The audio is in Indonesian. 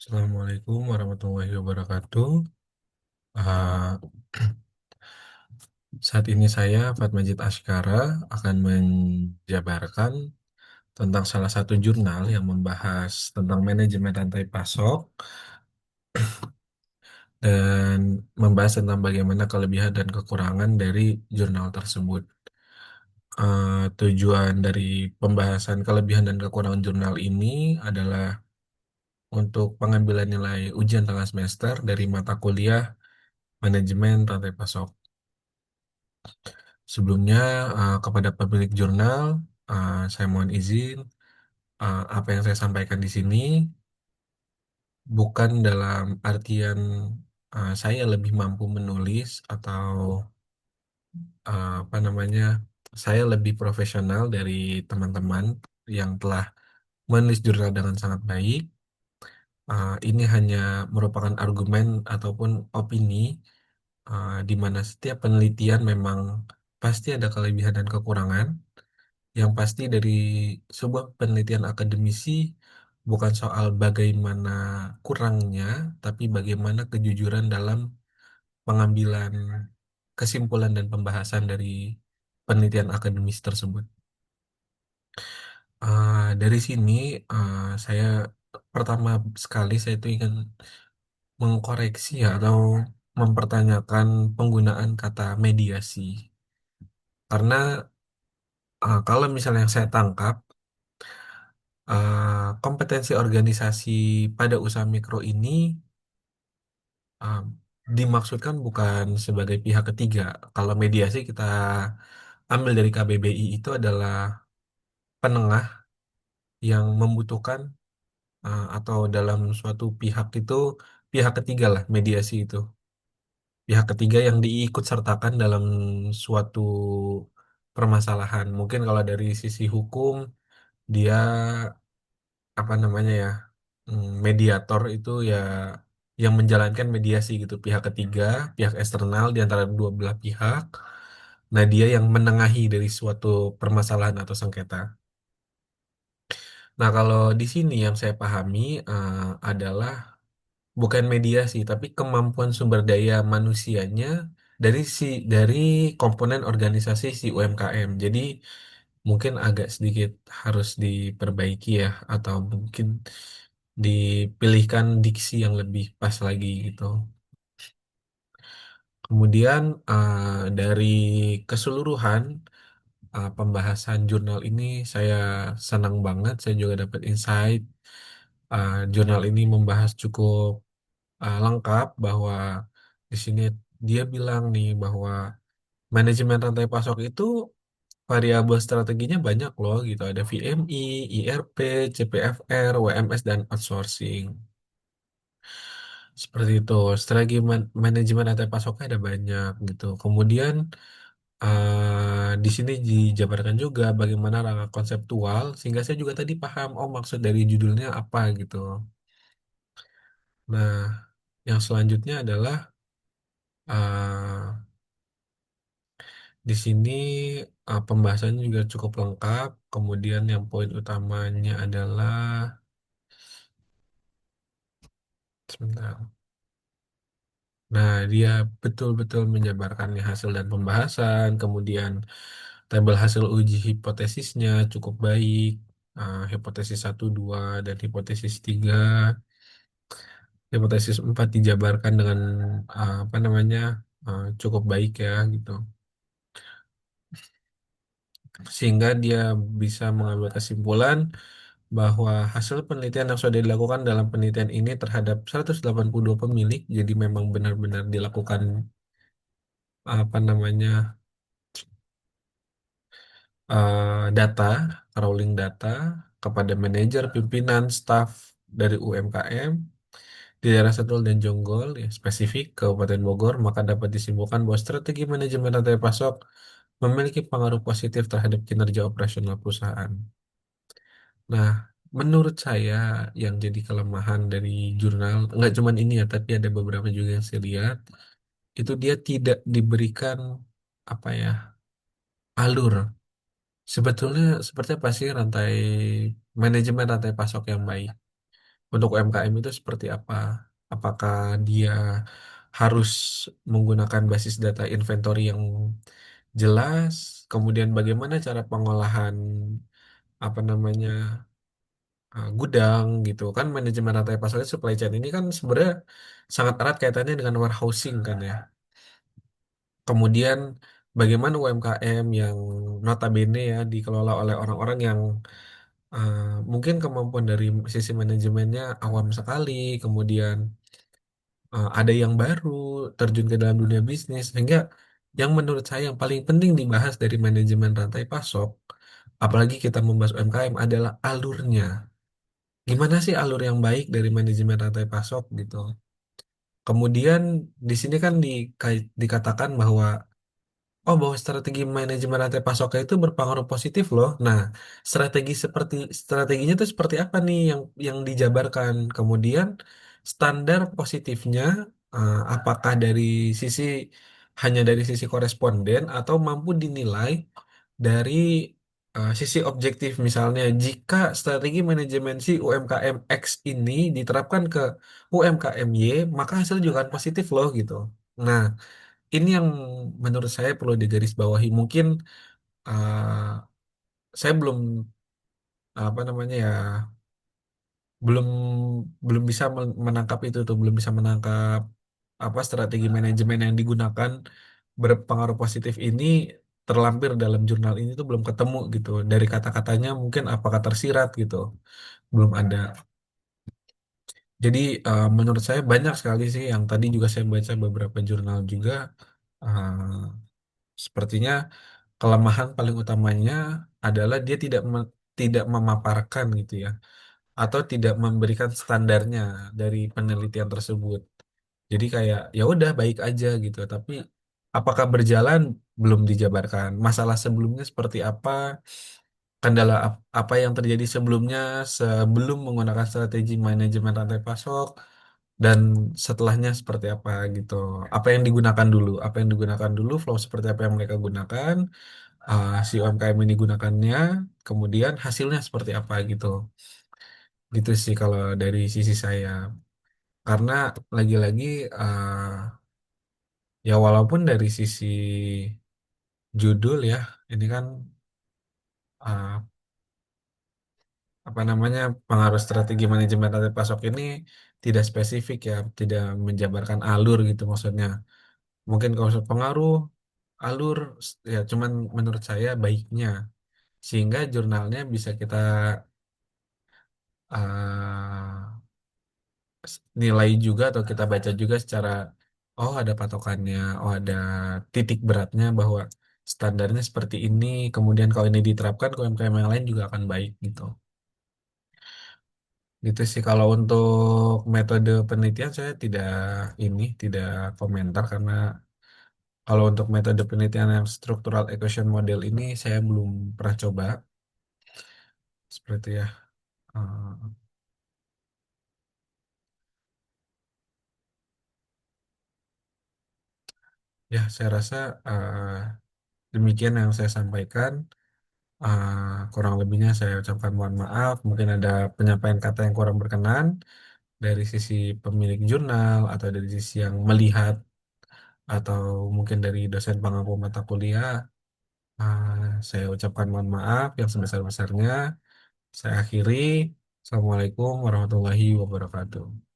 Assalamualaikum warahmatullahi wabarakatuh. Ah, saat ini saya, Fatmajid Askara, akan menjabarkan tentang salah satu jurnal yang membahas tentang manajemen rantai pasok dan membahas tentang bagaimana kelebihan dan kekurangan dari jurnal tersebut. Tujuan dari pembahasan kelebihan dan kekurangan jurnal ini adalah untuk pengambilan nilai ujian tengah semester dari mata kuliah manajemen rantai pasok. Sebelumnya, kepada pemilik jurnal, saya mohon izin, apa yang saya sampaikan di sini bukan dalam artian saya lebih mampu menulis atau apa namanya, saya lebih profesional dari teman-teman yang telah menulis jurnal dengan sangat baik. Ini hanya merupakan argumen ataupun opini, di mana setiap penelitian memang pasti ada kelebihan dan kekurangan. Yang pasti dari sebuah penelitian akademisi bukan soal bagaimana kurangnya, tapi bagaimana kejujuran dalam pengambilan kesimpulan dan pembahasan dari penelitian akademis tersebut. Dari sini, saya pertama sekali saya itu ingin mengkoreksi ya, atau mempertanyakan penggunaan kata mediasi. Karena kalau misalnya yang saya tangkap, kompetensi organisasi pada usaha mikro ini uh, dimaksudkan bukan sebagai pihak ketiga. Kalau mediasi kita ambil dari KBBI itu adalah penengah yang membutuhkan atau dalam suatu pihak itu pihak ketiga lah mediasi itu. Pihak ketiga yang diikut sertakan dalam suatu permasalahan. Mungkin kalau dari sisi hukum dia apa namanya ya, mediator itu ya yang menjalankan mediasi gitu, pihak ketiga, pihak eksternal di antara dua belah pihak. Nah, dia yang menengahi dari suatu permasalahan atau sengketa. Nah, kalau di sini yang saya pahami adalah bukan mediasi tapi kemampuan sumber daya manusianya dari komponen organisasi si UMKM. Jadi mungkin agak sedikit harus diperbaiki ya, atau mungkin dipilihkan diksi yang lebih pas lagi gitu. Kemudian dari keseluruhan pembahasan jurnal ini saya senang banget, saya juga dapat insight. Jurnal ini membahas cukup lengkap bahwa di sini dia bilang nih bahwa manajemen rantai pasok itu variabel strateginya banyak loh gitu. Ada VMI, IRP, CPFR, WMS, dan outsourcing. Seperti itu. Strategi manajemen rantai pasoknya ada banyak gitu. Kemudian di sini dijabarkan juga bagaimana rangka konseptual sehingga saya juga tadi paham, oh maksud dari judulnya apa gitu. Nah, yang selanjutnya adalah eh, di sini pembahasannya juga cukup lengkap. Kemudian yang poin utamanya adalah sebentar. Nah, dia betul-betul menjabarkannya hasil dan pembahasan, kemudian tabel hasil uji hipotesisnya cukup baik, hipotesis 1, 2, dan hipotesis 3. Hipotesis 4 dijabarkan dengan apa namanya, cukup baik ya gitu. Sehingga dia bisa mengambil kesimpulan bahwa hasil penelitian yang sudah dilakukan dalam penelitian ini terhadap 182 pemilik, jadi memang benar-benar dilakukan apa namanya, data, crawling data kepada manajer, pimpinan, staf dari UMKM di daerah Sentul dan Jonggol, ya, spesifik Kabupaten Bogor, maka dapat disimpulkan bahwa strategi manajemen rantai pasok memiliki pengaruh positif terhadap kinerja operasional perusahaan. Nah, menurut saya yang jadi kelemahan dari jurnal, nggak cuma ini ya, tapi ada beberapa juga yang saya lihat, itu dia tidak diberikan apa ya, alur. Sebetulnya seperti apa sih rantai manajemen rantai pasok yang baik? untuk UMKM itu seperti apa? Apakah dia harus menggunakan basis data inventory yang jelas? Kemudian bagaimana cara pengolahan apa namanya gudang gitu kan, manajemen rantai pasok supply chain ini kan sebenarnya sangat erat kaitannya dengan warehousing kan ya. Kemudian bagaimana UMKM yang notabene ya dikelola oleh orang-orang yang eh, mungkin kemampuan dari sisi manajemennya awam sekali, kemudian ada yang baru terjun ke dalam dunia bisnis, sehingga yang menurut saya yang paling penting dibahas dari manajemen rantai pasok, apalagi kita membahas UMKM, adalah alurnya. Gimana sih alur yang baik dari manajemen rantai pasok gitu. Kemudian di sini kan dikatakan bahwa oh, bahwa strategi manajemen rantai pasoknya itu berpengaruh positif loh. Nah, strateginya itu seperti apa nih yang dijabarkan? Kemudian standar positifnya apakah dari sisi hanya dari sisi koresponden atau mampu dinilai dari sisi objektif, misalnya jika strategi manajemen si UMKM X ini diterapkan ke UMKM Y, maka hasilnya juga akan positif loh gitu. Nah, ini yang menurut saya perlu digarisbawahi. Mungkin uh, saya belum apa namanya ya, belum belum bisa menangkap itu tuh, belum bisa menangkap apa strategi manajemen yang digunakan berpengaruh positif ini terlampir dalam jurnal ini tuh belum ketemu gitu. Dari kata-katanya mungkin apakah tersirat gitu, belum ada. Jadi menurut saya banyak sekali sih yang tadi juga saya baca beberapa jurnal juga. Sepertinya kelemahan paling utamanya adalah dia tidak memaparkan gitu ya, atau tidak memberikan standarnya dari penelitian tersebut. Jadi kayak ya udah baik aja gitu, tapi apakah berjalan belum dijabarkan. Masalah sebelumnya seperti apa, kendala apa yang terjadi sebelumnya sebelum menggunakan strategi manajemen rantai pasok, dan setelahnya seperti apa gitu. Apa yang digunakan dulu, flow seperti apa yang mereka gunakan, si UMKM ini gunakannya, kemudian hasilnya seperti apa gitu. Gitu sih kalau dari sisi saya. Karena lagi-lagi ya walaupun dari sisi judul ya, ini kan uh, apa namanya, pengaruh strategi manajemen rantai pasok ini tidak spesifik ya, tidak menjabarkan alur gitu maksudnya. Mungkin kalau soal pengaruh alur ya cuman menurut saya baiknya, sehingga jurnalnya bisa kita uh, nilai juga atau kita baca juga secara oh ada patokannya, oh ada titik beratnya bahwa standarnya seperti ini, kemudian kalau ini diterapkan ke UMKM yang lain juga akan baik gitu. Gitu sih kalau untuk metode penelitian saya tidak komentar, karena kalau untuk metode penelitian yang structural equation model ini saya belum pernah coba seperti ya. Eh, ya saya rasa demikian yang saya sampaikan. Kurang lebihnya saya ucapkan mohon maaf. Mungkin ada penyampaian kata yang kurang berkenan dari sisi pemilik jurnal atau dari sisi yang melihat atau mungkin dari dosen pengampu mata kuliah. Saya ucapkan mohon maaf yang sebesar-besarnya. Saya akhiri. Assalamualaikum warahmatullahi wabarakatuh.